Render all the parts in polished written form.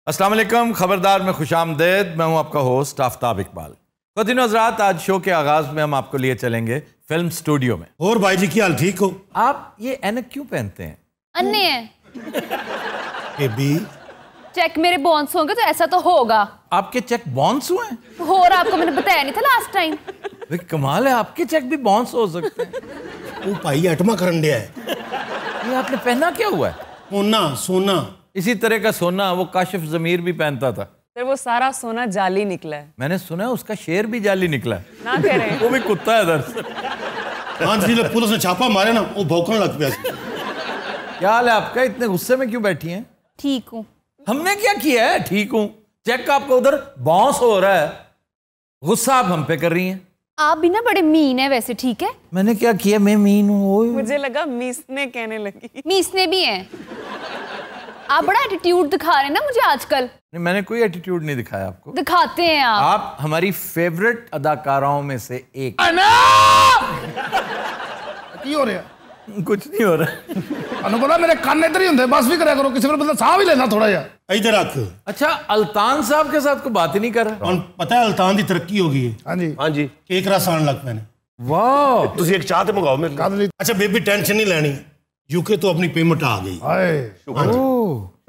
अस्सलाम वालेकुम, खबरदार में खुशामदेद। मैं हूं आपका होस्ट आफ्ताब इकबाल। ख़वातीन हज़रात, आज शो के आगाज में हम आपको लिए चलेंगे फिल्म स्टूडियो में। और भाई जी की हाल ठीक हो? आप ये ऐनक क्यों पहनते हैं? अन्य है। बेबी चेक मेरे बाउंस होंगे तो ऐसा तो होगा। आपके चेक बाउंस हुए हैं? हो रहा, आपको मैंने बताया नहीं था लास्ट टाइम। कमाल है, आपके चेक भी बाउंस हो सकते हैं। वो भाई एटमा करन दिया है। ये आपने पहना क्या हुआ है? सोना सोना इसी तरह का सोना वो काशिफ ज़मीर भी पहनता था। फिर वो सारा सोना जाली निकला है। मैंने सुना है उसका शेर भी जाली निकला है। ना कह रहे हैं। वो भी कुत्ता है दरअसल। हाँ जी, पुलिस ने छापा मारे ना, वो भौंकने लग गया। क्या हाल है आपका? इतने गुस्से में क्यों बैठी हैं? ठीक हूँ। हमने क्या किया है? ठीक हूँ। चेक आपका उधर बाउंस हो रहा है, गुस्सा आप हम पे कर रही हैं। आप भी ना बड़े मीन है वैसे। ठीक है, मैंने क्या किया? मैं मीन हूँ? मुझे लगा मीसने कहने लगी। मीसने भी हैं। आप बड़ा एटीट्यूड दिखा रहे हैं ना मुझे आजकल। नहीं, मैंने कोई एटीट्यूड नहीं दिखाया आपको। दिखाते हैं आप। आप हमारी फेवरेट अदाकाराओं में से एक। की हो रहा? कुछ नहीं हो रहा। अनु पता मेरे कान इधर ही होंगे, बस भी करा करो, किसी पर मतलब साह भी लेना थोड़ा जा। इधर रख। अच्छा, अल्तान साहब के साथ कोई बात ही नहीं कर रहा। और पता है अल्तान की तरक्की हो गई है। हाँ जी हाँ जी, केक रस आने लग पैने। वाह, तुसी एक चाह ते मंगाओ मेरे लिए। कादली अच्छा बेबी, टेंशन नहीं लेनी, यूके तो अपनी पेमेंट आ गई। हाय हाँ जी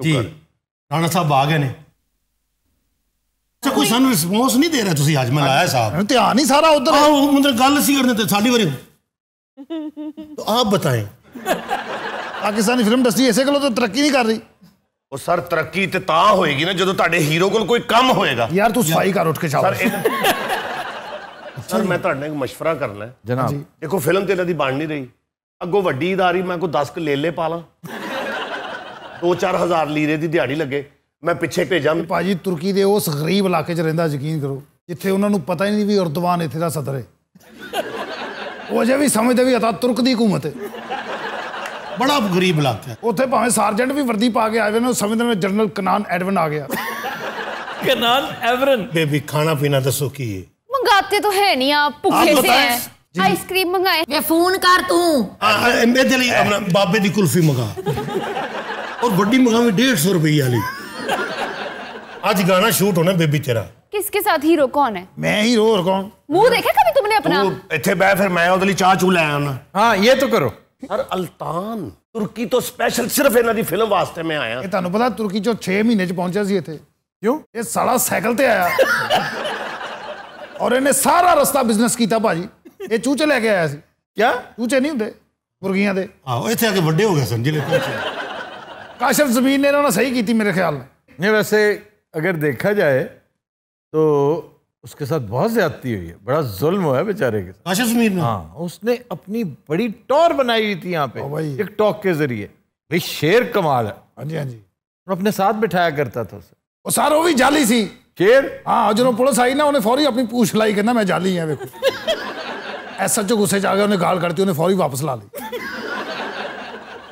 जी, राणा साहब आ गए ने। अच्छा, कोई सन रिस्पॉन्स नहीं दे रहा तुसी आज? मैं लाया साहब, ध्यान ही सारा उधर है। आओ मतलब गल सी करने ते साडी बारी। तो आप बताएं, पाकिस्तानी फिल्म इंडस्ट्री ऐसे करो तो तरक्की नहीं कर रही। ਉਹ ਸਰ ਤਰੱਕੀ ਤੇ ਤਾਂ ਹੋਏਗੀ ਨਾ ਜਦੋਂ ਤੁਹਾਡੇ ਹੀਰੋ ਕੋਲ ਕੋਈ ਕੰਮ ਹੋਏਗਾ। यार तू सफाई कर उठ के ਸਰ शाबाश। ਸਰ ਮੈਂ ਤੁਹਾਡੇ ਨਾਲ ਇੱਕ ਮਸ਼ਵਰਾ ਕਰਨਾ ਹੈ। जनाब। ਦੇਖੋ ਫਿਲਮ ਤੇ ਇਹਨਾਂ ਦੀ ਬਣ ਨਹੀਂ ਰਹੀ, ਅੱਗੋਂ ਵੱਡੀ ਇਦਾਰੀ ਮੈਂ ਕੋਈ 10 ਲੇਲੇ ਪਾ ਲਾਂ, 2-4 ਹਜ਼ਾਰ ਲੀਰੇ ਦੀ ਦਿਹਾੜੀ ਲੱਗੇ, ਮੈਂ ਪਿੱਛੇ ਭੇਜਾਂ। ਭਾਜੀ ਤੁਰਕੀ ਦੇ ਉਸ ਗਰੀਬ ਇਲਾਕੇ 'ਚ ਰਹਿੰਦਾ, ਯਕੀਨ ਕਰੋ, ਜਿੱਥੇ ਉਹਨਾਂ ਨੂੰ ਪਤਾ ਹੀ ਨਹੀਂ ਵੀ ਉਰਦਵਾਨ ਇੱਥੇ ਦਾ ਸਦਰ ਹੈ। ਉਹ ਅਜੇ ਵੀ ਸਮਝਦੇ ਵੀ ਅਤਾ ਤੁਰਕ ਦੀ ਹਕੂਮਤ ਹੈ। बड़ा गरीब इलाका है। ਉੱਥੇ ਭਾਵੇਂ ਸਾਰਜੈਂਟ ਵੀ ਵਰਦੀ ਪਾ ਕੇ ਆਏ ਹੋਏ ਨੇ, ਉਹ ਸਮਝਦੇ ਨੇ ਜਨਰल ਕਨਾਨ एडवन आ गया। कनान एवरन। बेबी खाना पीना दसो की है? मंगाते तो है नहीं आप, भूखे से बताएं। हैं। आइसक्रीम मंगाए। वे फोन कर तू। मेरे लिए अपना बाबे दी कुल्फी मंगा, और बड़ी मंगावी 150 रुपये वाली। आज गाना शूट होना बेबी तेरा। किसके साथ? हीरो कौन है? मैं ही रो, और कौन? मुंह देखा कभी तुमने अपना? ਤੂੰ ਇੱਥੇ ਬਹਿ, ਫਿਰ ਮੈਂ ਉਹਦੇ ਲਈ ਚਾਹ ਚੂ ਲੈ ਆਉਣਾ। हाँ, ये तो करो। ਸਰ ਅਲਤਾਨ ਤੁਰਕੀ ਤੋਂ ਸਪੈਸ਼ਲ ਸਿਰਫ ਇਹਨਾਂ ਦੀ ਫਿਲਮ ਵਾਸਤੇ ਮੈਂ ਆਇਆ। ਇਹ ਤੁਹਾਨੂੰ ਪਤਾ ਤੁਰਕੀ 'ਚੋਂ 6 ਮਹੀਨੇ 'ਚ ਪਹੁੰਚਿਆ ਸੀ ਇੱਥੇ। क्यों? ਇਹ ਸਾਲਾ ਸਾਈਕਲ ਤੇ ਆਇਆ ਔਰ ਇਹਨੇ ਸਾਰਾ ਰਸਤਾ ਬਿਜ਼ਨਸ ਕੀਤਾ ਭਾਜੀ। ਇਹ ਚੂਚੇ ਲੈ ਕੇ ਆਇਆ ਸੀ। क्या? ਚੂਚੇ ਨਹੀਂ ਹੁੰਦੇ ਮੁਰਗੀਆਂ ਦੇ। ਆਹੋ ਇੱਥੇ ਆ ਕੇ ਵੱਡੇ ਹੋ ਗਏ ਸਨ ਜਿਲੇ ਪਹੁੰਚੇ। ਕਾਸ਼ਫ ਜ਼ਮੀਨ ਨੇ ਇਹਨਾਂ ਨੇ ਸਹੀ ਕੀਤੀ ਮੇਰੇ ਖਿਆਲ ਨਾਲ। नहीं, वैसे अगर देखा जाए तो उसके साथ बहुत ज्यादती हुई है, बड़ा जुल्म हुआ है बेचारे के साथ। काशिफ ज़मीर ने हाँ, उसने अपनी बड़ी टॉर बनाई हुई थी यहाँ पे ओ भाई। टिकटॉक के जरिए। भाई शेर कमाल है, ਹਾਂਜੀ ਹਾਂਜੀ। और अपने साथ बिठाया करता था उसे। ਉਹ ਸਾਰਾ ਉਹ ਵੀ ਜਾਲੀ ਸੀ। शेर? ਹਾਂ, ਜਦੋਂ ਪੁਲਿਸ ਆਈ ਨਾ, ਉਹਨੇ ਫੌਰੀ ਆਪਣੀ ਪੂਛ ਲਾਈ, ਕਹਿੰਦਾ ਮੈਂ ਜਾਲੀ ਆ ਵੇਖੋ। ਐਸਐਚਓ ਗੁੱਸੇ 'ਚ ਆ ਗਿਆ, ਉਹਨੇ ਗਾਲ ਕੱਢਤੀ, ਉਹਨੇ ਫੌਰੀ ਵਾਪਸ ਲਾ ਲਈ।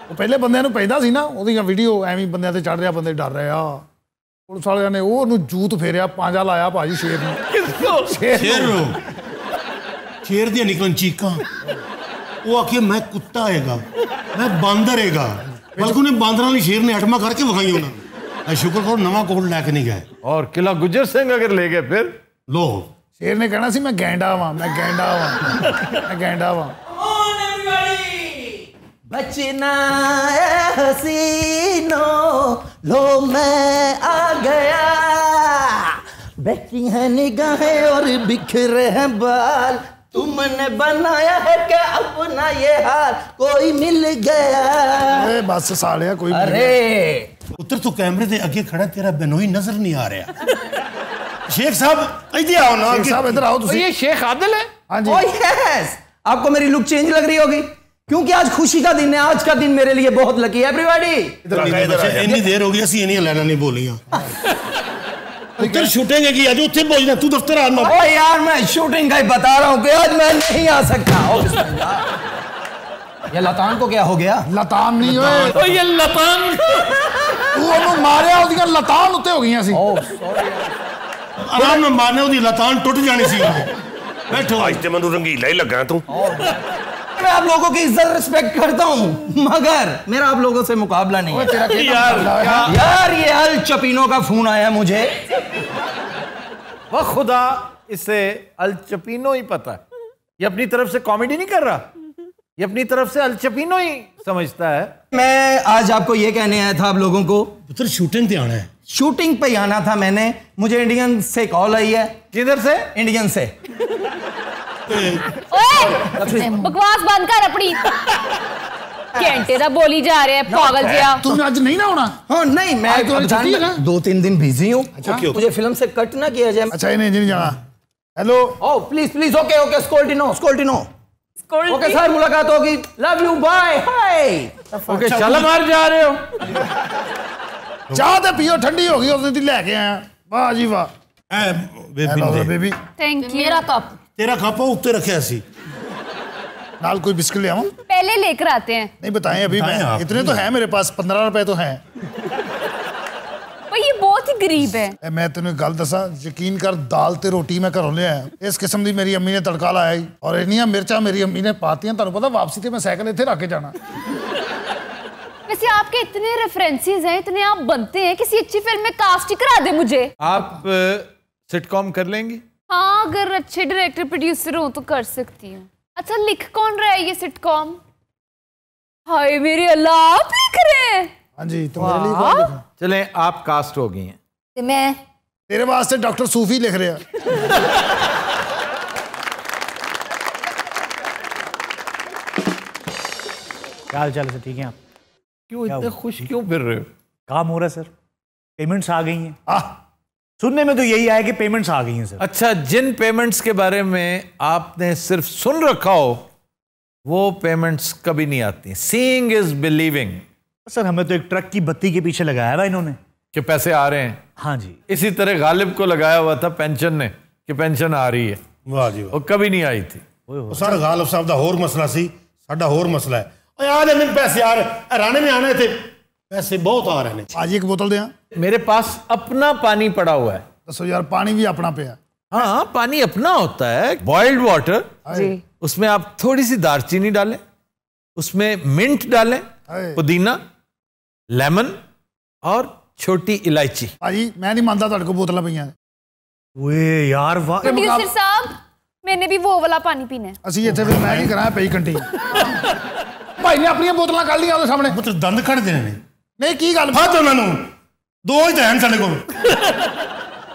ਉਹ ਪਹਿਲੇ ਬੰਦਿਆਂ ਨੂੰ ਪੈਂਦਾ ਸੀ ਨਾ, ਉਹਦੀਆਂ ਵੀਡੀਓ ਐਵੇਂ ਬੰਦਿਆਂ ਤੇ ਚੜ ਰਿਹਾ, ਬੰਦੇ ਡਰ ਰਹੇ ਆ। ਪੁਲਿਸ ਵਾਲਿਆਂ ਨੇ ਉਹਨੂੰ ਜੂਤ ਫੇਰਿਆ, ਪਾਂਜਾ ਲਾਇਆ ਭਾਜੀ ਸ਼ੇਰ ਨੂੰ। शेर नो शेर दिया निकलन चीका। वो आखिए मैं कुत्ता हैगा, मैं बांदर हैगा, बल्कि उन्हें बांदर वाली शेर ने अटमा करके विखाई उन्होंने। शुक्र करो नवा कोट लैके नहीं गए। और किला गुजर सिंह अगर ले गए फिर? लो ਸ਼ੇਰ ਨੇ ਕਹਿਣਾ ਸੀ ਮੈਂ ਗੈਂਡਾ ਵਾਂ, ਮੈਂ ਗੈਂਡਾ ਵਾਂ, मैं गैंडा वां। बचना है हसीनो, लो मैं आ गया। बैठी है निगाहें और बिखरे हैं बाल, तुमने बनाया है क्या अपना ये हाल, कोई मिल गया। ਓਏ ਬਸ ਸਾਲਿਆ ਕੋਈ अरे उतर तो कैमरे दे अगे खड़ा, तेरा बेनोई नजर नहीं आ रहा। शेख साहब इधर आओ ना। शेख साहब इधर आओ और तुसी। ये शेख आदिल है? हाँ जी। ओह यस, आपको मेरी लुक चेंज लग रही होगी क्योंकि आज खुशी का दिन है। आज का दिन मेरे लिए बहुत लकी है एवरीबॉडी। इतनी देर हो गई असी इन्हीं लाना नहीं बोलियां। उतर शूटिंग है कि आज उत्थे पहुंचना, तू दफ्तर आना। ओ यार मैं शूटिंग का ही बता रहा हूँ कि आज मैं नहीं आ सकता। ये लतान को क्या हो गया? लतान नहीं होए, तो ये लतान। ਤੂੰ ਉਹਨੂੰ ਮਾਰਿਆ, ਉਹਦੀਆਂ ਲਤਾਨ ਉੱਤੇ ਹੋ ਗਈਆਂ ਸੀ। आराम में मारने ओदी लतान टुट जानी सी। बैठो। ਅੱਜ ਤੇ ਮੈਨੂੰ ਰੰਗੀਲਾ ਹੀ ਲੱਗਾ ਤੂੰ। मैं आप लोगों की इज्जत रिस्पेक्ट करता हूँ, मगर मेरा आप लोगों से मुकाबला नहीं है। यार ये अल चपीनो का फोन आया मुझे। वह खुदा, इसे अल चपीनो ही पता है। ये अपनी तरफ से कॉमेडी नहीं कर रहा, ये अपनी तरफ से अल चपीनो ही समझता है। मैं आज आपको ये कहने आया था आप लोगों को, पुत्र शूटिंग पे आना है। शूटिंग पे आना था मैंने। मुझे इंडियन से कॉल आई है। किधर से? इंडियन से। ओए बकवास बंद कर अपनी। घंटे दा बोली जा रहे हैं पागल जिया। तुम आज नहीं ना होना? हाँ नहीं, मैं आज तो छुट्टी है ना? 2-3 दिन बिजी हूँ। मुझे फिल्म से कट ना किया जाए। अच्छा इन्हें नहीं जाना। Hello. Oh please please, okay okay, स्कोल्टिनो स्कोल्टिनो। ओके सर, मुलाकात होगी। Love you, bye, hi. Okay, चल मार जा रहे हो। चाह तो पियो, ठंडी होगी, उसने लेके आया। वाह जी वाह। Baby thank you. मेरा कप तेरा कप उत्ते रखे सी नाल कोई बिस्किट ले आऊं? पहले लेकर आते हैं। नहीं बताएं अभी, मैं इतने तो है मेरे पास, 15 रुपए तो हैं। पर ये बहुत ही गरीब है। मैं तेन गल दसा, यकीन कर, दाल ते रोटी मैं घरों ले आया। इस किस्म की मेरी अम्मी ने तड़का लाया और इन्नियां मिर्चा मेरी अम्मी ने पातियां। तुहानू पता वापसी ते मैं साइकिल इत्थे रख के जाना। वैसे आपके इतने रेफरेंसेस हैं, इतने आप बनते हैं, किसी अच्छी फिल्म में कास्ट ही करा दे मुझे। आप सिटकॉम कर लेंगी? हाँ, अगर अच्छे डायरेक्टर प्रोड्यूसर हो तो कर सकती हूँ। अच्छा, लिख कौन रहा है ये सिटकॉम? हाय मेरे अल्लाह, आप लिख रहे हैं? हाँ जी, तो मेरे लिए कौन लिखा? चलें, आप कास्ट हो गई हैं। मैं तेरे वास्ते डॉक्टर सूफी लिख रहे हैं। क्या हाल चाल है सर? ठीक है आप? क्यों इतने खुश क्यों फिर रहे हो? काम हो रहा है सर, पेमेंट्स आ गई हैं। सुनने में तो यही आया कि पेमेंट्स आ गई हैं सर। अच्छा, जिन पेमेंट्स के बारे में आपने सिर्फ सुन रखा हो वो पेमेंट्स कभी नहीं आती। Seeing is believing. सर हमें तो एक ट्रक की बत्ती के पीछे लगाया हुआ इन्होंने कि पैसे आ रहे हैं। हाँ जी। इसी तरह गालिब को लगाया हुआ था पेंशन ने कि पेंशन आ रही है। वाह जी वाह। वो कभी नहीं आई थी। सर गालिब साहब का होर मसला सी, साडा होर मसला है। यार मैंने पैसे आ रहे, राणे में आने थे, पैसे बहुत आ रहे हैं। आज एक बोतल दें। मेरे पास अपना पानी पड़ा हुआ है। दसो यार, पानी भी अपना पे है। हाँ, पानी अपना होता है। बॉइल्ड वाटर जी। उसमें आप थोड़ी सी दालचीनी डालें, उसमें मिंट डालें, पुदीना, लेमन और छोटी इलायची। भाजी मैं नहीं मानता ਤੁਹਾਡੇ को बोतल पईयां। वे यार वाह। प्रोड्यूसर साहब, मैंने भी वो वाला पानी पीना है। ਅਸੀਂ ਇੱਥੇ ਫਿਰ ਮੈਂ ਨਹੀਂ ਕਰਾਂ ਪਈ ਕੰਟੀ। ਭਾਈ ਨੇ ਆਪਣੀਆਂ ਬੋਤਲਾਂ ਕੱਢ ਲੀਆਂ ਉਹਦੇ ਸਾਹਮਣੇ। ਪੁੱਤਰ ਦੰਦ ਕੱਢ ਦੇਣੇ ਨੇ। ਨਹੀਂ ਕੀ ਗੱਲ? ਫਾਦ ਉਹਨਾਂ ਨੂੰ ਦੋ ਹੀ ਤਾਂ ਹਨ ਸਾਡੇ ਕੋਲ।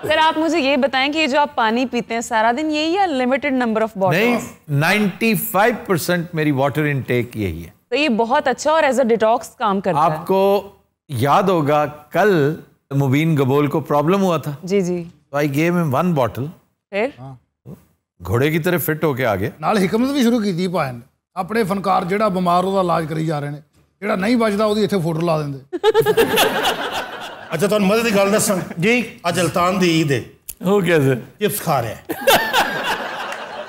सर आप मुझे ये बताएं कि ये जो आप पानी पीते हैं सारा दिन यही या लिमिटेड नंबर ऑफ बॉटल्स? नहीं, 95% मेरी वाटर इनटेक यही है। तो ये बहुत अच्छा और एज अ डिटॉक्स काम करता है। आपको याद होगा कल मुबीन गबोल को प्रॉब्लम हुआ था। जी जी। तो आई गेव हिम 1 बॉटल। फिर घोड़े की तरह फिट होके आगे। ਨਾਲ हिकमत भी शुरू ਕੀਤੀ ਭਾਈ ਨੇ। ਆਪਣੇ ਫਨਕਾਰ ਜਿਹੜਾ ਬਿਮਾਰ ਉਹਦਾ ਇਲਾਜ ਕਰੀ ਜਾ ਰਹੇ ਨੇ, ਜਿਹੜਾ ਨਹੀਂ ਬਚਦਾ ਉਹਦੀ ਇੱਥੇ ਫੋਟੋ ਲਾ ਦਿੰਦੇ। अच्छा तो मदद की गल दसा जी, अज अल्तान दी ईद है। हो कैसे? चिप्स खा रहा है।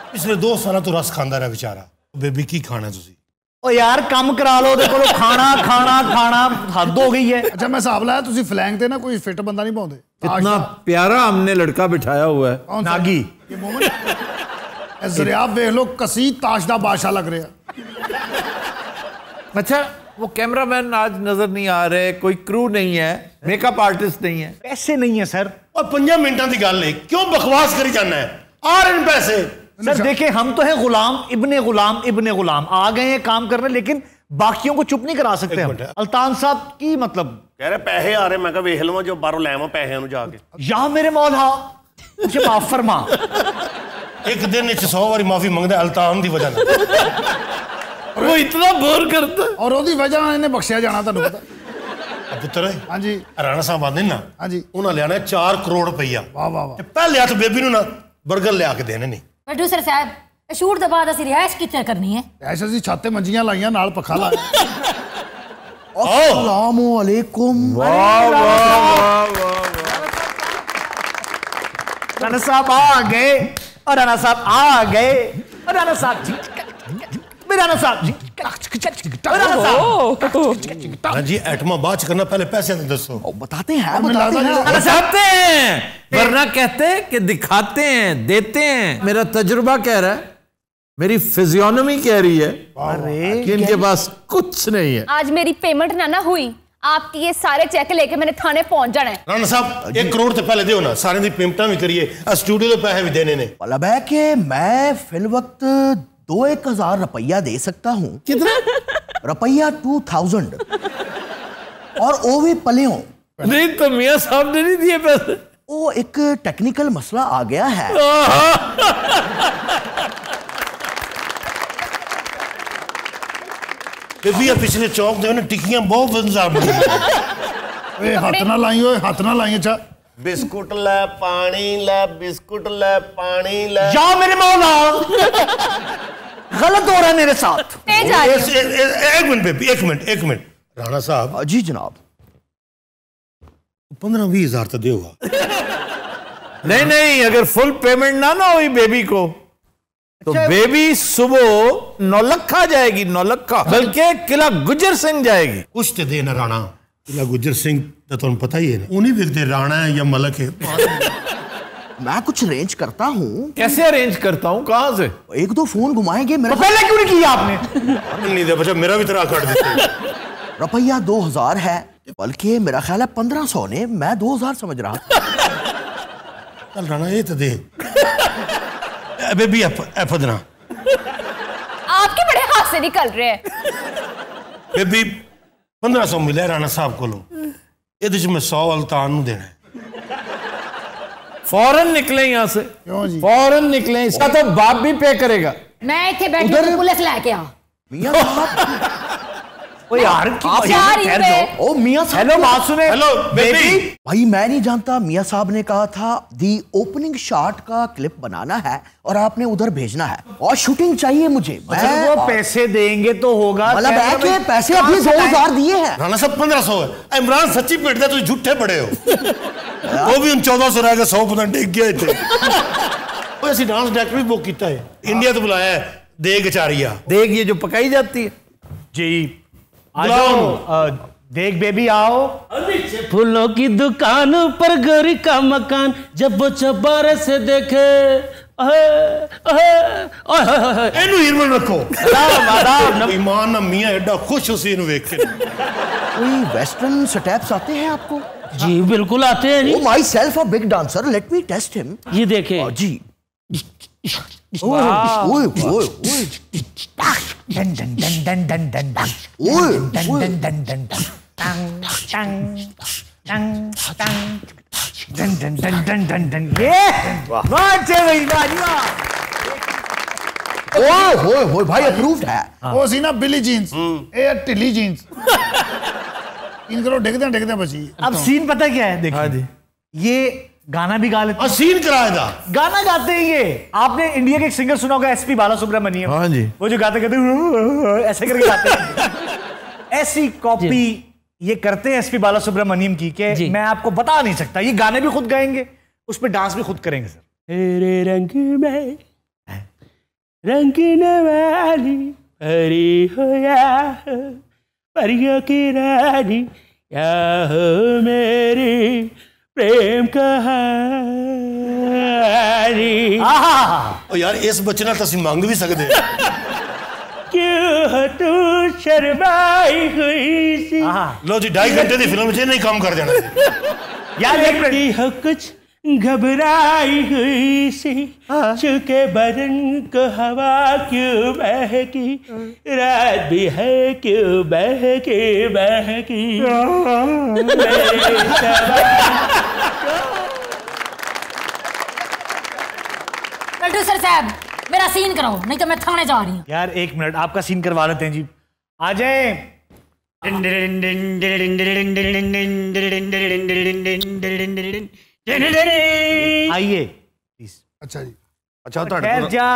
पिछले 2 साल तो रस खांदा रहा बेचारा। बेबी की खाना तुसी? ओ यार काम करा लो, देखो खाना खाना खाना हद हो गई है। अच्छा मैं हिसाब लाया तुसी फ्लैंग ते ना कोई फिट बंदा नहीं पाउंदे। कितना प्यारा हमने लड़का बिठाया हुआ है। नागी ये मोहम्मद ज़रियाब देख लो, कसी ताश दा बादशाह लग रहा। अच्छा, वो कैमरामैन आज नजर नहीं आ रहे, कोई क्रू नहीं है, मेकअप आर्टिस्ट नहीं है, पैसे नहीं है सर। और 5 मिनटों की गल है, क्यों बकवास करी जाना है? आ रहे हैं पैसे। सर देखिए, हम तो हैं गुलाम इब्ने गुलाम इब्ने गुलाम, आ गए हैं काम करने, लेकिन बाकियों को चुप नहीं करा सकते हम। अल्तान साहब की मतलब कह रहे पैसे आ रहे, मैं कहा वेख लवां जो बाहरों लै आवां पैसे जाके। या मेरे मौला मुझे माफ फरमा। एक दिन 100 बारी माफी मंगदा अल्तान की वजह से। वो इतना बोर करता है और ਉਹਦੀ ਵਜ੍ਹਾ ਨਾਲ ਇਹਨੇ ਬਖਸ਼ਿਆ ਜਾਣਾ ਤੁਹਾਨੂੰ ਪਤਾ। पुत्र हाँ जी, राणा साहब आंदे ना, हाँ जी, उन्हें लिया 4 करोड़ रुपया। वाह वाह वाह। पहले हथ बेबी नूं ना बर्गर लिया के देने नहीं। प्रोड्यूसर साहब शूट तो बाद असि रिहाइश कित्थे करनी है? ऐसे ਅਸੀਂ ਛੱਤ ਤੇ ਮੰਜੀਆਂ ਲਾਈਆਂ ਨਾਲ ਪੱਖਾ ਲਾਇਆ। अस्सलाम वालेकुम। वाह वाह वाह। राणा साहब आ गए और राणा साहब आ गए और राणा साहब जी, राणा साहब जी, राणा साहब। हाँ जी, एटमा बाद करना, पहले पैसे तो दसो। बताते हैं बताते हैं। बताते हैं, वरना कहते हैं कि दिखाते हैं, देते हैं। मेरा तजुर्बा कह रहा है मेरी फिजियोनॉमी कह रही है कि इनके पास कुछ नहीं है। आज मेरी पेमेंट ना हुई, आपकी ये सारे चेक लेके मैंने थाने पहुंच जाना है। राणा साहब 1 करोड़ तो पहले दो ना, सारे दी पेमेंट भी करिए, स्टूडियो के पैसे भी देने ने। मतलब है कि मैं फिल वक्त 2-1 हजार रुपया दे सकता हूँ। कितना रुपया 2000 और वो भी पलियों। नहीं तो मियां साहब ने नहीं दिए पैसे। वो एक टेक्निकल मसला आ गया है। बेबी पिछले चौक दे ना टिक्कियां बहुत वजनदार बनी। ओए हाथ ना लाई, ओए हाथ ना लाई। अच्छा बिस्कुट ले पानी ले, बिस्कुट ले पानी ले। जाओ मेरे मौला, गलत हो रहा है मेरे साथ। एक मिनट बेबी, एक मिनट। राणा साहब। जी जनाब। 15-20 हजार तो देगा। नहीं, अगर फुल पेमेंट ना हुई बेबी को तो बेबी सुबह नौलखा जाएगी, नौलखा, बल्कि किला गुजर सिंह जाएगी। कुछ तो देना राणा, किला गुजर सिंह तो तुम पता ही है ना, उन्हीं विकते राणा है या मलक है। मैं कुछ अरेंज करता हूँ। कैसे अरेंज करता हूँ, कहां से? 1-2 फोन घुमाएंगे मेरे। तो पहले क्यों नहीं किया आपने? नहीं दे बच्चा, मेरा भी तरह काट देते। रुपया 2000 है, बल्कि मेरा ख्याल है 1500 ने, मैं 2000 समझ रहा। चल राणा ये तो दे बेबी। अपना आपके बड़े हाथ से निकल रहे हैं। बेबी 1500 मिले राणा साहब को लो, ये मैं 100 अल्तान नू देना है। फौरन निकले यहाँ से, क्यों जी? फौरन निकले, इसका तो बाप भी पे करेगा। मैं इतने बैठी हूँ, पुलिस लेके आ। मियां साहब ओ यार आप जा रही हैं? ओ मियां साहब। हेलो बात सुने। Hello baby. भाई मैं नहीं जानता, मियां साहब ने कहा था दी ओपनिंग शॉट का क्लिप बनाना है और आपने उधर भेजना है और शूटिंग चाहिए मुझे। वो पैसे देंगे तो होगा। मतलब है कि पैसे अभी 2000 दिए हैं। राणा साहब 1500 है। इमरान सच्ची पेट दे, तुम झूठे बड़े हो। वो भी उन 1400 रह गए, 100% टिक गए थे। वो ऐसी डांस डायरेक्टर भी बुक किया है, इंडिया तो बुलाया है। देग अचारिया, देख ये जो पकाई जाती है जी। आ जाओ, देख बेबी आओ। फूलों की दुकान पर घर का मकान, जब वो चौबारे से देखे एनू हीरोइन रखो। ईमान ना मियां एडा खुश उसी नु देख के। कोई वेस्टर्न स्टेप्स आते हैं आपको? जी बिल्कुल आते हैं जी। Oh myself a big dancer, let me test him. ये देखे जी। ओए ओए ओए डन डन डन डन डन डन डन ओए डन डन डन डन टंग टंग टंग टंग डन डन डन डन डन। ये वाह भाई वाह। ओए ओए भाई अप्रूव्ड है। वो सी ना बिली जीन्स, ए टिली जीन्स। इन करो डिगदे बची। अब सीन पता क्या है, देखिए। हाँ जी। ये गाना भी गा लेते हैं। सीन कराया था, गाना गाते हैं ये। आपने इंडिया के एक सिंगर सुना होगा, एसपी बालासुब्रमण्यम। हाँ जी। वो जो गाते ऐसे करके गाते हैं। ऐसी कॉपी ये करते हैं एसपी बालासुब्रमण्यम की कि मैं आपको बता नहीं सकता। ये गाने भी खुद गाएंगे, उस पर डांस भी खुद करेंगे सर। तेरे रंग में रंगीन वाली परी हो या परियों की रानी, या हो मेरी प्रेम कहानी। ओ यार इस बच्चे ना तसी मंग भी सकते। क्यों तू शर्माई हुई सी। लो जी 2.5 घंटे की फिल्म से नहीं काम कर जाना यार। एक हो कुछ घबराई हुई सी, चुके बदन को हवा क्यों बहकी, रात भी है क्यों बहकी बहकी। प्रोड्यूसर साहब मेरा सीन कराओ, नहीं तो मैं थाने जा रही हूँ। यार 1 मिनट, आपका सीन करवा लेते हैं जी। आ जाए। आइए प्लीज। अच्छा जी। अच्छा खैर जा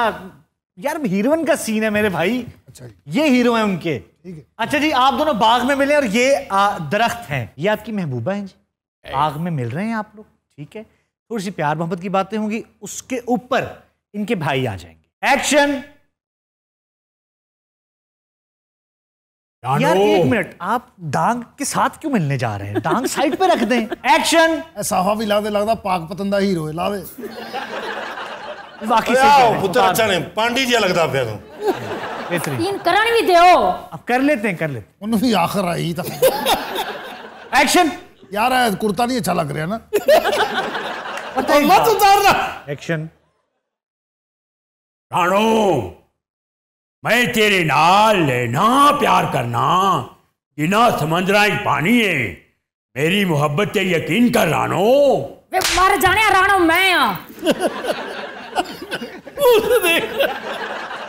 यार, हीरोइन का सीन है मेरे भाई। अच्छा जी। ये हीरो हैं उनके। ठीक है। अच्छा जी, आप दोनों बाग में मिले और ये दरख्त हैं। ये आपकी महबूबा हैं जी। बाग में मिल रहे हैं आप लोग, ठीक है। थोड़ी सी प्यार मोहब्बत की बातें होंगी, उसके ऊपर इनके भाई आ जाएंगे। एक्शन। यार 1 मिनट, आप डांग के साथ क्यों मिलने जा रहे हैं? डांग साइड पे रख दें। एक्शन। साफा भी ला दे, लगता पाक पतंदा हीरो है, ला दे। बाकी पुत्र अच्छा नहीं पांडी जी लगता पे तू सीन करण भी दो। अब कर लेते हैं उन्होंने भी आखिर आई था। एक्शन। यार कुर्ता नहीं अच्छा लग रहा ना। मत उतारना। एक्शन। राणो मैं तेरे नाल लेना प्यार करना जिना समंदरा पानी है मेरी मोहब्बत ते यकीन कर राणो। वे मर जाने राणो मैं आ।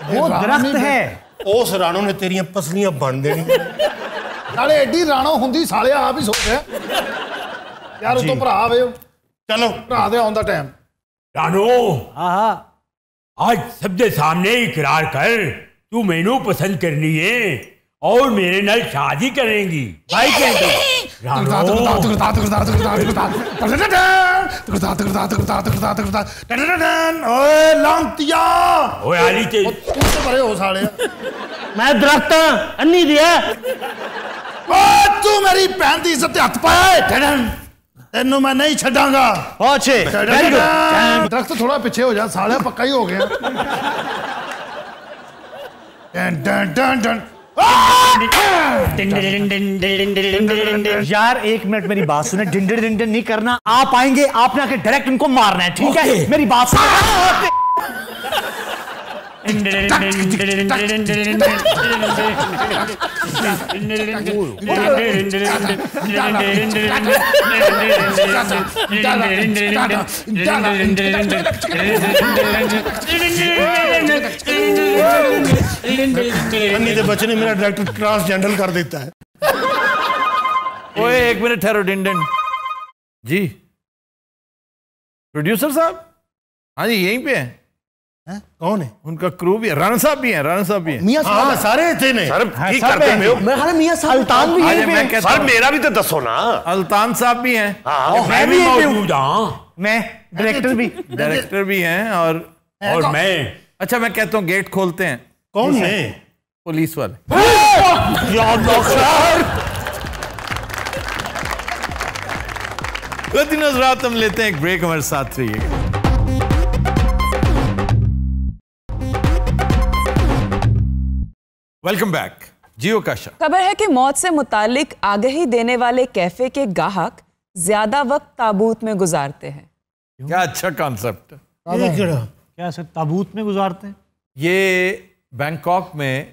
वो दरख्त है। उस राणो ने तेरियां पसलियां बन देनी। नाले एडी राणो हुंदी साले आप ही सोच यार उतो भरा वे चलो भरा दे आउंदा टाइम। राणो आज सबके सामने इकरार कर तू मैनू पसंद करनी है और मेरे नाल शादी करेंगी भाई कहते मैं दरख्त अन्नी दिया तू मेरी भैन की इज्जत हथ पाया तेनू मैं नहीं छड़ांगा। दरख्त थोड़ा पीछे हो जा साले पक्का ही हो गया। यार एक मिनट मेरी बात सुने। डिंडन डिंडन नहीं करना। आप आएंगे आपने आके डायरेक्ट उनको मारना है ठीक है मेरी बात सुनो। बच्चे ने मेरा डायरेक्टर ट्रांसजेंडर कर देता है। ओए एक मिनट ठहरो डिंडन जी। प्रोड्यूसर साहब हाँ जी यहीं पे हैं। कौन है? उनका क्रू भी है। राणा साहब भी हैं। राणा साहब भी हैं। मियां साहब सारे थे ने सर ठीक करते हो। मैं खाली मियां साहब अल्तान भी यहीं पे है। सर मेरा भी तो दसो ना। अल्तान साहब भी हैं। मैं भी मौजूद हूं। मैं डायरेक्टर भी हैं और मैं अच्छा मैं कहता हूँ गेट खोलते हैं। कौन है? पुलिस वाले। रात हम लेते हैं एक ब्रेक। हमारे साथ रहिएगा। Welcome back. जियो काशा। खबर है कि मौत से मुतालिक आगाही देने वाले कैफे के ग्राहक ज्यादा वक्त ताबूत में गुजारते हैं। क्या अच्छा कॉन्सेप्ट। क्या सर ताबूत में गुजारते हैं? ये बैंकॉक में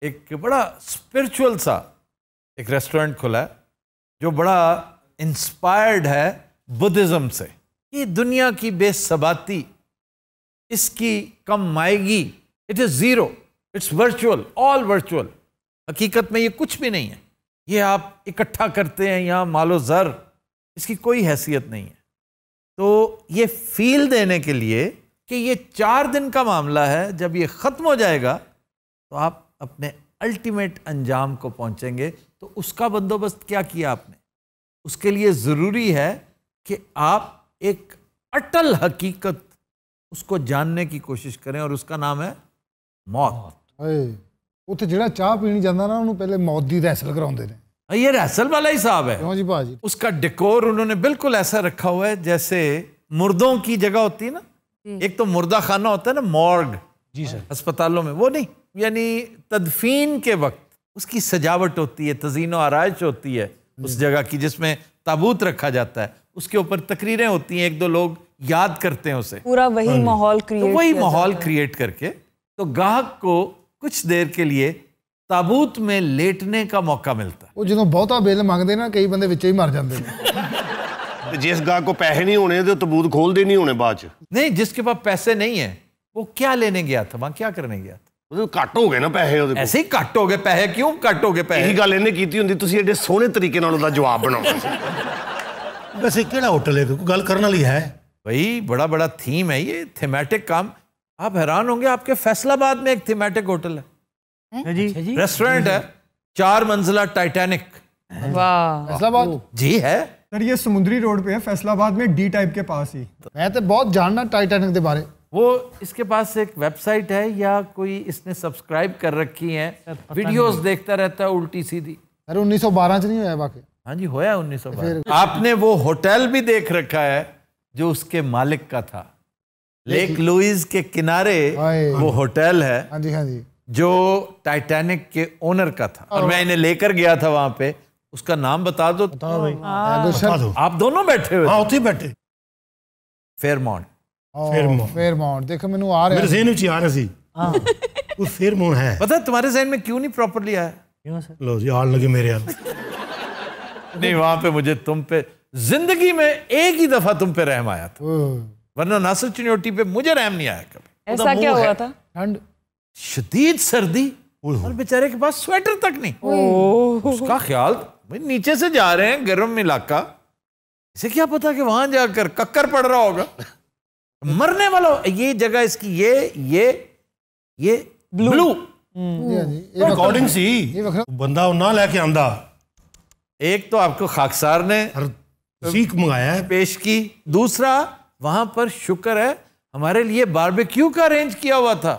एक बड़ा स्पिरिचुअल सा एक रेस्टोरेंट खुला है जो बड़ा इंस्पायर्ड है बुद्धिज्म से। ये दुनिया की बेसबाती इसकी कम आएगी। It is zero. It's virtual. All virtual. हकीकत में ये कुछ भी नहीं है। ये आप इकट्ठा करते हैं यहाँ मालो जर। इसकी कोई हैसियत नहीं है। तो ये फील देने के लिए कि ये 4 दिन का मामला है। जब ये ख़त्म हो जाएगा तो आप अपने अल्टीमेट अंजाम को पहुंचेंगे। तो उसका बंदोबस्त क्या किया आपने? उसके लिए ज़रूरी है कि आप एक अटल हकीकत उसको जानने की कोशिश करें और उसका नाम है मौत। उत्थे जिहड़ा चाह पीनी जांदा ना उन्होंने पहले मौत दी रैसल कराउंदे ने। ये रैसल वाला हिसाब है। क्यों जी भाजी? उसका डेकोर उन्होंने बिल्कुल ऐसा रखा हुआ है जैसे मुर्दों की जगह होती है ना। एक तो मुर्दा खाना होता है ना मॉर्ग जी सर अस्पतालों में। वो नहीं यानी तदफीन के वक्त उसकी सजावट होती है। तज़ीन और आराइश होती है उस जगह की जिसमें ताबूत रखा जाता है। उसके ऊपर तकरीरें होती हैं। 1-2 लोग याद करते हैं उसे। पूरा वही माहौल क्रिएट। तो वही माहौल क्रिएट करके तो ग्राहक को कुछ देर के लिए ताबूत में लेटने का मौका मिलता है। वो जो बहुता बिल मांगते ना कई बंदे विच ही मर जाते हैं। जिस गाहक को पैसे नहीं होने तो ताबूत खोलते नहीं होने बाद च। नहीं जिसके पास पैसे नहीं है वो क्या लेने गया था वहां? क्या करने गया था? घट हो गए ना पैसे। ऐसे ही घट हो गए पैसे। क्यों घट हो गए पैसे? यही गल इन्हें कीती हुंदी तुसीं एडे सोहने तरीके नाल उहदा जवाब बनाओ। वैसे केड़ा होटल है? कोई गल करने वाली है भाई? बड़ा बड़ा थीम है ये। थीमेटिक काम। आप हैरान होंगे आपके फैसलाबाद में एक थीमेटिक होटल है जी। रेस्टोरेंट है 4 मंजिला टाइटैनिक। वाह फैसलाबाद जी है सर। ये समुद्री रोड पे है फैसलाबाद में डी टाइप के पास ही। मैं तो बहुत जानना टाइटैनिक के बारे। वो इसके पास एक वेबसाइट है या कोई इसने सब्सक्राइब कर रखी है। वीडियोस देखता रहता है उल्टी सीधी। अरे 1912 च नहीं होया वाकई? हाँ जी होया 1912। आपने वो होटल भी देख रखा है जो उसके मालिक का था। लेक लुइस के किनारे वो होटल है। हाँ जी, हाँ जी। जो टाइटैनिक के ओनर का था और मैं इन्हें लेकर गया था वहां पे। उसका नाम बता दो। बताओ भाई, बता दो। आप दोनों बैठे हुए। हाँ, उठे बैठे। फेयरमाउंट। फेयरमाउंट देखो मैंने आ रहा मेरे ज़हन में आ रहा सी। हाँ, वो फेयरमाउंट है। पता है तुम्हारे ज़हन में क्यों नहीं प्रॉपर्ली आया? क्यों सर? लो जी, आड़ लगे मेरे हाल। नहीं, वहां पे मुझे तुम पे जिंदगी में एक ही दफा तुम पे रहम आया था, वरना नासिर चिन्योटी पे मुझे रहम नहीं आया कभी। ऐसा क्या हुआ था? ठंड, शदीद सर्दी और बेचारे के पास स्वेटर तक नहीं। उसका ख्याल भाई नीचे से जा रहे हैं गर्म इलाका, इसे क्या पता कि वहां जाकर कक्कर पड़ रहा होगा, मरने वाला। ये जगह इसकी ये ब्लू रिकॉर्डिंग सी बंदा ना लेके आंदा। एक तो आपको खाकसार ने सीख मंगाया है, पेश की। दूसरा वहां पर शुक्र है हमारे लिए बारबेक्यू का अरेंज किया हुआ था।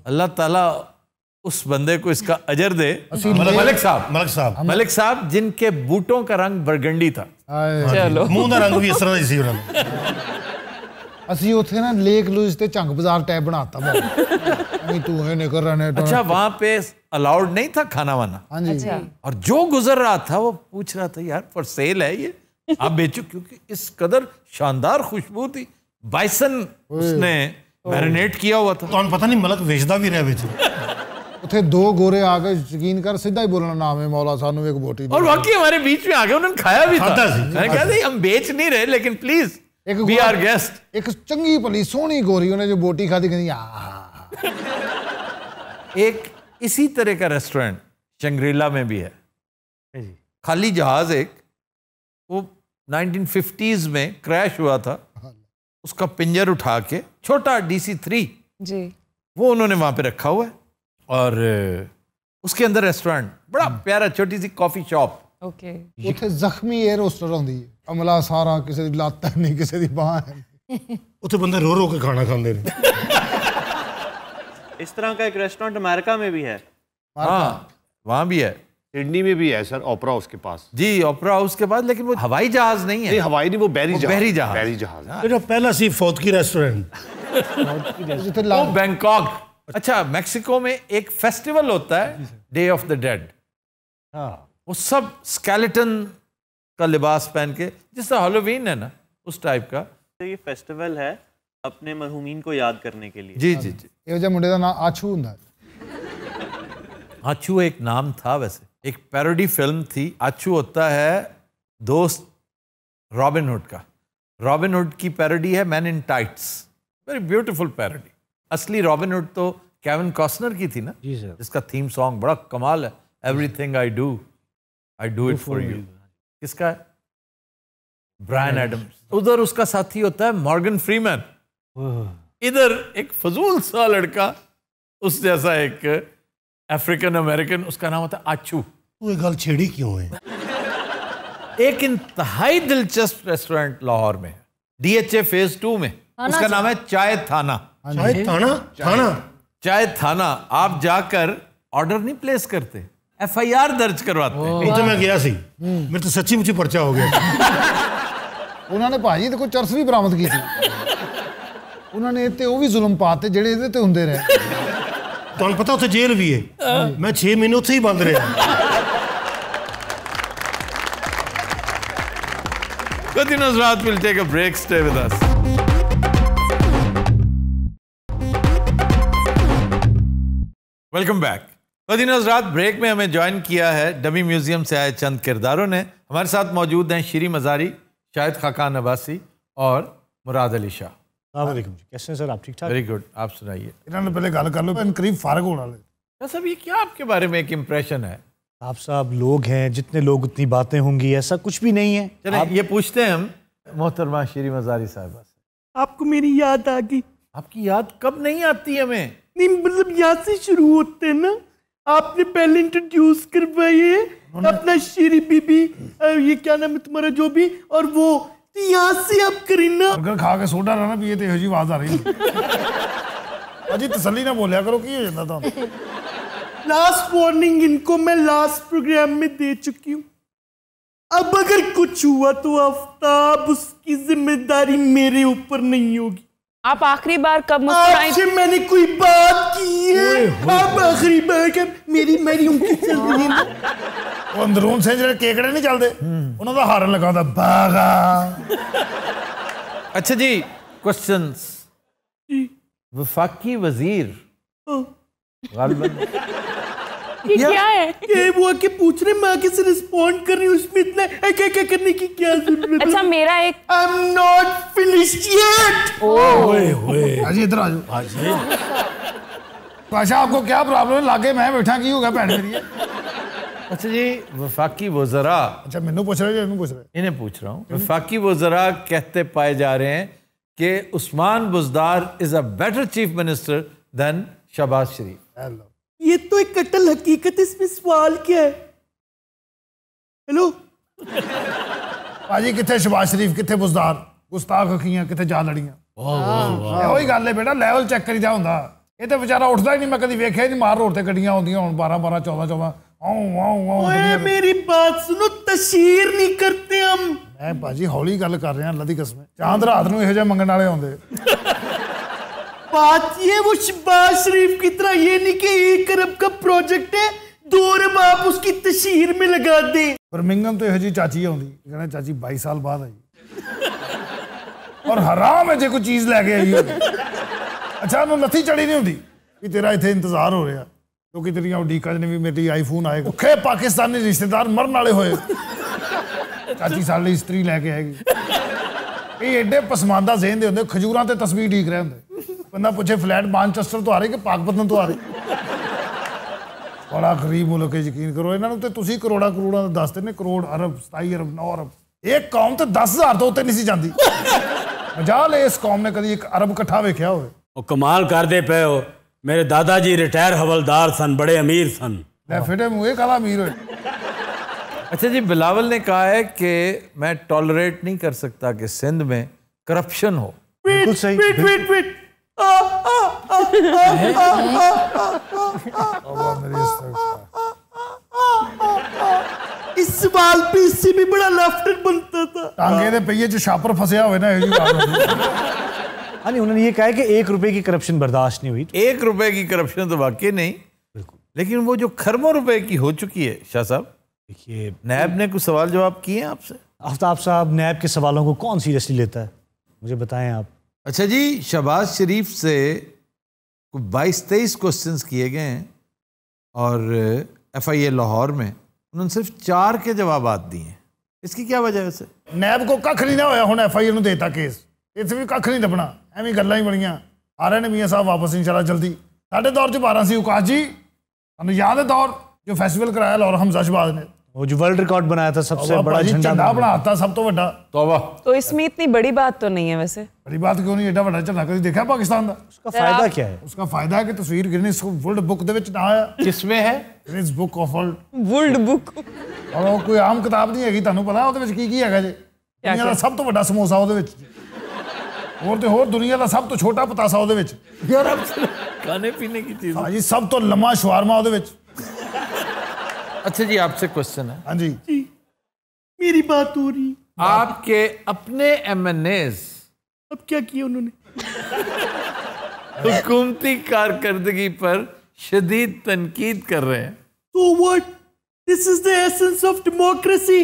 अल्लाह ताला उस बंदे को इसका अजर दे। मलिक साहब जिनके बूटों का रंग बरगंडी था। चलो, मुंह का रंग भी इस तरह सी उन्होंने। ਅਸੀਂ ਉੱਥੇ ना लेक लुइस ਤੇ ਝੰਗ बाजार टाइप बनाता नहीं तू है निकल रहा। अच्छा, वहां पे अलाउड नहीं था खाना वाना। हाँ जी। और जो गुजर रहा था वो पूछ रहा था यार फॉर सेल है ये, आप बेचो, क्योंकि इस कदर शानदार खुशबू थी। बाइसन उसने मैरिनेट किया हुआ था। तो पता नहीं मलक वेचदा भी रहा बेच। ਉੱਥੇ दो गोरे आ गए, यकीन कर सीधा ही बोलना नाम है मौला सानू एक बोटी। और वाकई हमारे बीच में आ गए, उन्होंने खाया भी था। मैंने कहा था हम बेच नहीं रहे लेकिन प्लीज वी आर गेस्ट। एक चंगी भली सोहनी गोरी उन्हें जो बोटी खाती कहती एक इसी तरह का रेस्टोरेंट शंग्रीला में भी है, खाली जहाज एक, वो 1950s में क्रैश हुआ था। उसका पिंजर उठा के छोटा DC-3 जी, वो उन्होंने वहां पे रखा हुआ है और उसके अंदर रेस्टोरेंट, बड़ा प्यारा छोटी सी कॉफी शॉप। ओके, ਉੱਥੇ ਜ਼ਖਮੀ 에ਅਰ ਹੋਸਟਰ ਹੁੰਦੀ ਹੈ, ਅਮਲਾ ਸਾਰਾ ਕਿਸੇ ਦੀ ਲੱਤ ਨਹੀਂ ਕਿਸੇ ਦੀ ਬਾਹ है। ਉੱਥੇ ਬੰਦੇ रो रो के खाना खाते हैं। इस तरह का एक रेस्टोरेंट अमेरिका में भी है। हाँ, वहां भी है, सिडनी में भी है सर, ओपरा हाउस के पास। जी, ओपरा हाउस के पास, लेकिन वो हवाई जहाज नहीं है। नहीं, हवाई नहीं, वो बहरी जहाज। बहरी जहाज। मेरा पहला सी फौत की रेस्टोरेंट वो बैंकॉक। अच्छा, मेक्सिको में एक फेस्टिवल होता है डे ऑफ द डेड। वो सब स्केलेटन का लिबास पहन के, जिस तरह हैलोवीन है ना उस टाइप का। ये फेस्टिवल है अपने मरहूमीन को याद करने के लिए। जी जी जी। ਇਹੋ ਜਿਹਾ ਮੁੰਡੇ ਦਾ ਨਾਮ ਆਛੂ ਹੁੰਦਾ ਹੈ। आछू एक नाम था, वैसे एक पैरोडी फिल्म थी। आछू होता है दोस्त रॉबिन हुड का। रॉबिन हुड की पैरोडी है man in tights, very beautiful parody. असली रॉबिन हुड तो केविन कॉस्टनर की थी ना, जी सर, जिसका थीम सॉन्ग बड़ा कमाल है, everything I do it for you. किसका है? Bryan Adams. उधर उसका साथी होता है मॉर्गन फ्रीमैन। इधर एक फजूल सा लड़का, उस जैसा एक अफ्रीकन अमेरिकन, उसका नाम होता है आछू। वो गल छेड़ी क्यों है? एक इंतहाई दिलचस्प रेस्टोरेंट लाहौर में है, DHA फेज 2 में। उसका नाम है चाय थाना। चाय थाना? चाय थाना। आप जाकर ऑर्डर नहीं प्लेस करते, FIR दर्ज करवाते हैं। तो मैं गया सी, मेरे तो सच्ची मुच्ची पर्चा हो गया। उन्होंने भाजी तो कोई चरस भी बरामद की थी। उन्होंने इत्ते वो भी जुल्म पाते ਜਿਹੜੇ ਇਹਦੇ ਤੇ ਹੁੰਦੇ ਰਹੇ। ਤੁਹਾਨੂੰ ਪਤਾ ਉੱਥੇ ਜੇਲ੍ਹ ਵੀ ਹੈ। ਮੈਂ 6 ਮਹੀਨੇ ਉੱਥੇ ਹੀ ਬੰਦ ਰਿਹਾ। Good Nusrat will take a break. Stay with us. Welcome back. Good Nusrat break में हमें ज्वाइन किया है डमी म्यूजियम से आए चंद किरदारों ने। हमारे साथ मौजूद हैं शीरी मज़ारी, शाहिद खाकान अब्बासी और मुराद अली शाह। कैसे हैं सर आप? ठीक ठाक? Very good. आप सुनाइए। इन्होंने पहले गल कर लो, करीब फारग होने वाले। सब ये क्या आपके बारे में एक इम्प्रेशन है? आप साहब लोग हैं, जितने लोग उतनी बातें होंगी, ऐसा कुछ भी नहीं है। चलिए ये पूछते हैं हम मोहतरमा शीरी मज़ारी साहिबा से, आपको मेरी याद आ गई? आपकी याद कब नहीं आती हमें? नहीं मतलब यहाँ से शुरू होते हैं ना, आपने पहले इंट्रोड्यूस करवाइए अपना शीरी बीबी, ये क्या नाम है तुम्हारा जो भी, और वो यहाँ से आप करीना बर्गर खा के सोडा ना पिए तो यही जी आवाज आ रही है। अजी तसल्ली ना बोलिया करो, की हो जाता था। लास्ट वार्निंग इनको मैं लास्ट प्रोग्राम में दे चुकी हूँ। अब अगर कुछ हुआ तो आफ्ताब उसकी जिम्मेदारी मेरे ऊपर नहीं होगी। आप आखिरी बार कब मुस्कुराए? आपसे मैंने कोई बात की है? आप आखिरी बार कब मेरी उंगली चल रही है ना? वो अंदरून से जो केकड़े नहीं चलते उन्होंने हारन लगा था बागा। अच्छा जी, क्वेश्चंस। वफाकी वजीर गालिबन ये क्या है? ये वो आके पूछ रहे, मैं आके से रिस्पॉन्ड कर रही हूँ, उसमें इतना क्या क्या करने की क्या जरूरत? अच्छा मेरा एक I am not finished yet. ओए ओए अजी इधर आ जाओ। पाशा आपको क्या प्रॉब्लम है? लागे मैं बैठा की होगा भैन मेरी। अच्छा जी, वफाकी वज़रा। अच्छा मैनू पूछ रहे हो? इन्हें पूछ रहे? इन्हें पूछ रहा हूँ। वफाकी वज़रा कहते पाए जा रहे हैं कि Usman Buzdar is a better chief minister than Shahbaz Sharif. ये तो एक कटल हकीकत, इसमें सवाल क्या है? हेलो भाजी, कितने शहबाज शरीफ, कितने बुज़दार, गुस्ताख अखियां, कितने जा लड़ियां। वही गल है बेटा, लेवल चेक करी जा हुंदा। ये तो बेचारा उठता ही नहीं, मैं कभी वेख्या ही नहीं। मार रोड ते गड्डियां आउंदियां हुण 12-12 14-14। ओए मेरी बात सुनो, तशहीर नहीं करते हम। मैं भाजी हौली गल कर रहा, अल्लाह दी कसम। चांद रात नूं इहो जिहे मंगण वाले आउंदे। बात ये वो शहबाज शरीफ की तरह ये नहीं कि 1 अरब का प्रोजेक्ट है 2 अरब आप उसकी तशहीर में लगा दे। बर्मिंघम तो इहो जी चाची आउंदी, कहना चाची 22 साल बाद आई और हराम है जे कोई चीज लैके आई होगी। अच्छा उन्होंने लत्थी चढ़ी नहीं होंदी कि तेरा इत्थे इंतजार हो रहा, क्योंकि तेरिया उडीका ने भी मेरी आईफोन आएगा। भुखे पाकिस्तानी रिश्तेदार मरन वाले होए, चाची साली स्त्री लैके आएगी। ये एडे पसमानदा ज़हन दे होंदे, खजूरां ते तस्वीर ठीक रहे होंदे। बंदा पूछे फ्लैट मानचेस्टर तो आ रही कि पाकपतन तो आ रही। बड़ा गरीब मुल्क है, यकीन करो। इन्होंने तो तुसी करोड़ा करोड़ा दस देने, करोड़ अरब 27 अरब 9 अरब। एक कौम तो 10,000 तो उत्ते नहीं सी जाती। मजाल है इस कौम ने कभी 1 अरब इकट्ठा वेख्या होवे। ਉਹ ਕਮਾਲ ਕਰਦੇ ਪਏ ਹੋ। ਮੇਰੇ ਦਾਦਾ ਜੀ ਰਿਟਾਇਰ ਹਵਲਦਾਰ ਸਨ, बड़े अमीर सन। ले फिटे मुंह काला अमीर होए। अच्छा जी, बिलावल ने कहा है कि मैं टॉलरेट नहीं कर सकता कि सिंध में करप्शन हो। बिल्कुल सही। वेट इस सवाल पे इससे भी बड़ा लाफ्टर बनता था। टांगे दे पहिए च छापर फंसया होवे ना, ये नहीं, उन्होंने ये कहा कि 1 रुपए की करप्शन बर्दाश्त नहीं हुई। 1 रुपए की करप्शन तो वाकई नहीं, बिल्कुल। लेकिन वो जो खरबों रुपए की हो चुकी है, शाह साहब, देखिए नैब ने कुछ सवाल जवाब किए हैं आपसे? आफ्ताब साहब नैब के सवालों को कौन सीरियसली लेता है, मुझे बताएं आप। अच्छा जी, शहबाज शरीफ से 22-23 क्वेश्चंस किए गए हैं और FIA लाहौर में उन्होंने सिर्फ 4 के जवाब दिए हैं। इसकी क्या वजह है? वैसे नैब को कख नहीं ना होया, हुण FIA नूं देता केस, इत्थे भी कख नहीं दबना, एवें गल्लां ही बणियां। आ रहे ने मियां साहब वापस इंशाल्लाह जल्दी। साडे दौर च 12 सी उकाज जी, हमें याद है दौर जो फेस्टिवल कराया लाहौर हमजा शहबाज ने, वो जो वर्ल्ड रिकॉर्ड बनाया था, सबसे बड़ा झंडा बनाता सब तो बड़ा। तौबा। तो इसमें इतनी बड़ी बात तो नहीं है वैसे। बड़ी बात क्यों नहीं? एडा बड़ा झंडा कभी देखा पाकिस्तान का? उसका फायदा क्या है? उसका फायदा है कि तस्वीर गिनीज वर्ल्ड बुक दे विच ना आया। किसमें है? Guinness book of world book. और वो कोई आम किताब नहीं हैगी, ਤੁਹਾਨੂੰ पता ਉਹਦੇ ਵਿੱਚ ਕੀ ਹੈਗਾ ਜੀ? ਦੁਨੀਆ ਦਾ ਸਭ ਤੋਂ ਵੱਡਾ ਸਮੋਸਾ ਉਹਦੇ ਵਿੱਚ, ਹੋਰ ਤੇ ਹੋਰ ਦੁਨੀਆ ਦਾ ਸਭ ਤੋਂ ਛੋਟਾ ਪਤਾਸਾ ਉਹਦੇ ਵਿੱਚ। यार आप खाने पीने की चीज। हाँ जी, सब तो लम्मा शवारमा ਉਹਦੇ ਵਿੱਚ। अच्छा जी, आपसे क्वेश्चन है। हाँ जी, मेरी बात हो रही। आपके अपने MNAs अब क्या किया उन्होंने? हुकूमती कारकर्दगी पर शदीद तनकीद कर रहे हैं। So what? This is the essence of democracy.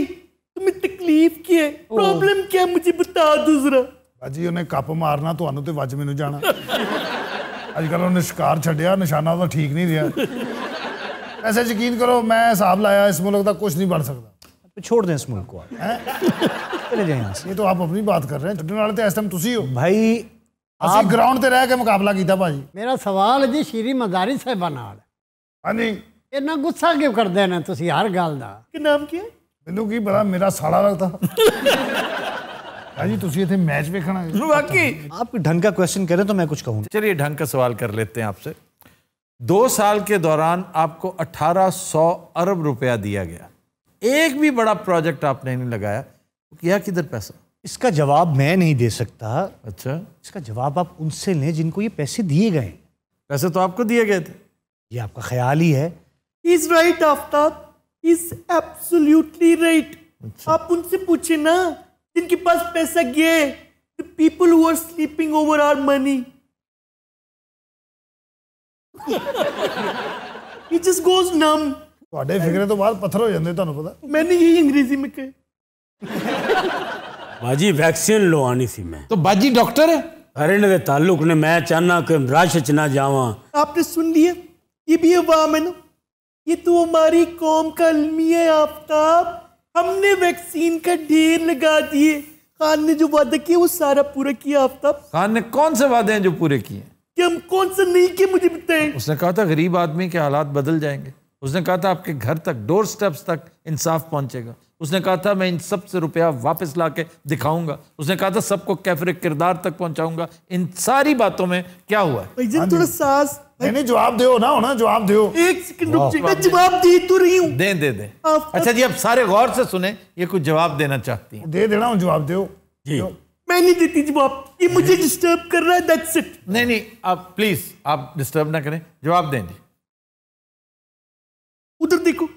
तुम्हें तकलीफ क्या है? प्रॉब्लम क्या है? मुझे बता दो जरा। भाजी उन्हें कप मारना ਤੁਹਾਨੂੰ ਤੇ ਵੱਜ ਮੈਨੂੰ ਜਾਣਾ। ਅੱਜ ਕੱਲ ਉਹਨੇ ਸ਼ਿਕਾਰ ਛੱਡਿਆ, ਨਿਸ਼ਾਨਾ ਉਹਦਾ ਠੀਕ नहीं रहा। ऐसे यकीन करो, मैं हिसाब लाया, इस मुल्क का कुछ नहीं बन सकता। छोड़ दें इस मुल्क को, चले जाएं यहाँ से। ये तो आप अपनी बात कर रहे हैं, छड्डण वाले तो इस टाइम तुसी हो भाई। ਅਸੀਂ ਗਰਾਊਂਡ ਤੇ ਰਹਿ ਕੇ ਮੁਕਾਬਲਾ ਕੀਤਾ ਭਾਜੀ। ਮੇਰਾ ਸਵਾਲ ਜੀ ਸ਼੍ਰੀ ਮਜ਼ਾਰੀ ਸਾਹਿਬਾਂ ਨਾਲ। ਹਾਂਜੀ, ਇੰਨਾ ਗੁੱਸਾ ਕਿਉਂ ਕਰਦੇ ਨੇ ਤੁਸੀਂ ਹਰ ਗੱਲ ਦਾ? ਕਿ ਨਾਮ ਕੀ ਹੈ? ਮੈਨੂੰ ਕੀ ਪਤਾ, ਮੇਰਾ ਸਾਲਾ लगता। भाजी तुसी इत्थे मैच देखना है। वाकई आप ढंग का क्वेश्चन करें तो मैं कुछ कहूँ। चलिए ढंग का सवाल कर लेते हैं आपसे। 2 साल के दौरान आपको 1800 अरब रुपया दिया गया, एक भी बड़ा प्रोजेक्ट आपने नहीं लगाया, किया किधर पैसा? इसका जवाब मैं नहीं दे सकता। अच्छा, इसका जवाब आप उनसे लें जिनको ये पैसे दिए गए। पैसे तो आपको दिए गए थे, ये आपका ख्याल ही है। He's right, Aftab. He's absolutely right। आप उनसे पूछे ना जिनके पास पैसा गया, the people who are sleeping over our money. He just goes numb. ਤੁਹਾਡੇ ਫਿਕਰੇ ਤੋਂ ਬਾਅਦ ਪੱਥਰ ਹੋ ਜਾਂਦੇ ਤੁਹਾਨੂੰ ਪਤਾ। मैंने यही अंग्रेजी में कहा। बाजी वैक्सीन लवानी थी मैं। तो बाजी डॉक्टर है। अरे ने ताल्लुक ने मैं चाहना कि रश च ना जावा। आपने सुन लिया, ये भी अवाम है ना, ये तो हमारी कौम का अलमिया है आफ्ताब। हमने वैक्सीन का ढेर लगा दिए। खान ने जो वादा किया वो सारा पूरा किया आफ्ताब। खान ने कौन से वादे हैं जो पूरे किए? कि हम कौन सा नहीं किए मुझे बताएं। उसने कहा था गरीब आदमी के हालात बदल जाएंगे। उसने कहा था आपके घर तक, डोर स्टेप्स तक इंसाफ पहुंचेगा। उसने कहा था मैं इन सब से रुपया वापस ला के दिखाऊंगा। उसने कहा था सबको कैफरे किरदार तक पहुंचाऊंगा। इन सारी बातों में क्या हुआ? थोड़ा सांस नहीं जवाब दो ना, होना जवाब दो। एक सेकंड रुक जाइए, मैं जवाब दे तो रही हूँ। दे। अच्छा जी, अब सारे गौर से सुने, ये कुछ जवाब देना चाहती है। दे देना, जवाब दो जी। मैं नहीं देती जवाब, ये मुझे डिस्टर्ब कर रहा है, दैट्स इट। नहीं, आप प्लीज आप डिस्टर्ब ना करें, जवाब दें जी। उधर देखो,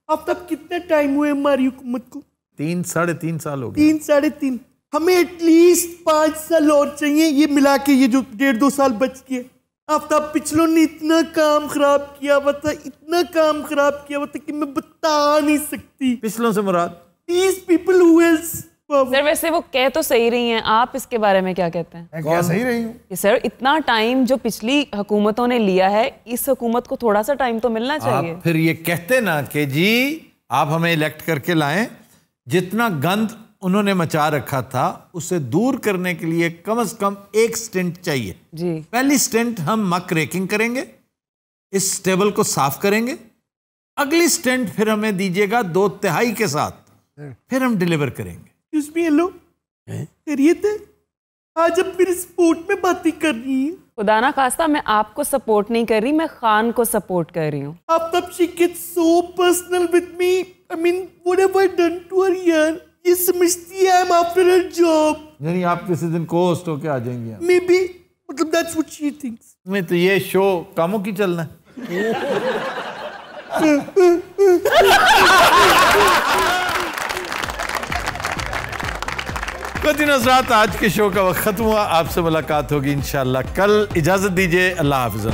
अब तक कितना टाइम हुआ हमारी हुकूमत को? 3-3.5 साल हो गए। 3-3.5। हमें एटलीस्ट 5 साल और चाहिए, ये मिला के ये जो 1.5-2 साल बच गए। आफ्ताब पिछलों ने इतना काम खराब किया हुआ था, इतना काम खराब किया हुआ था कि मैं बता नहीं सकती। पिछलों से मुराद These people who else? Sir वैसे वो कह तो सही रही हैं, आप इसके बारे में क्या कहते हैं? मैं क्या सही रही हूँ कि सर इतना टाइम जो पिछली हुकूमतों ने लिया है, इस हुकूमत को थोड़ा सा टाइम तो मिलना चाहिए। आप फिर ये कहते ना कि जी आप हमें इलेक्ट करके लाएं, जितना गंद उन्होंने मचा रखा था उसे दूर करने के लिए कम से कम एक स्टिंट चाहिए जी। पहली स्टिंट हम मक रेकिंग करेंगे, इस टेबल को साफ करेंगे। अगली स्टिंट फिर हमें दीजिएगा 2/3 के साथ, फिर हम डिलीवर करेंगे। हेलो, खैरियत है? आज अब मेरे सपोर्ट में बातें कर रही हैं। खुदा ना खास्ता मैं आपको सपोर्ट नहीं कर रही, मैं खान को सपोर्ट कर रही हूँ। आप तब she gets so personal with me. I mean, what have I done to her यार? ये समझती है I'm after her job. नहीं, आप किसी दिन को-होस्ट होके आ जाएंगे। Maybe, मतलब that's what she thinks. नहीं तो ये शो कामों की चलना है। कुछ नज़रात, आज के शो का वक्त खत्म हुआ। आपसे मुलाकात होगी इंशाल्लाह कल। इजाजत दीजिए, अल्लाह हाफिज़।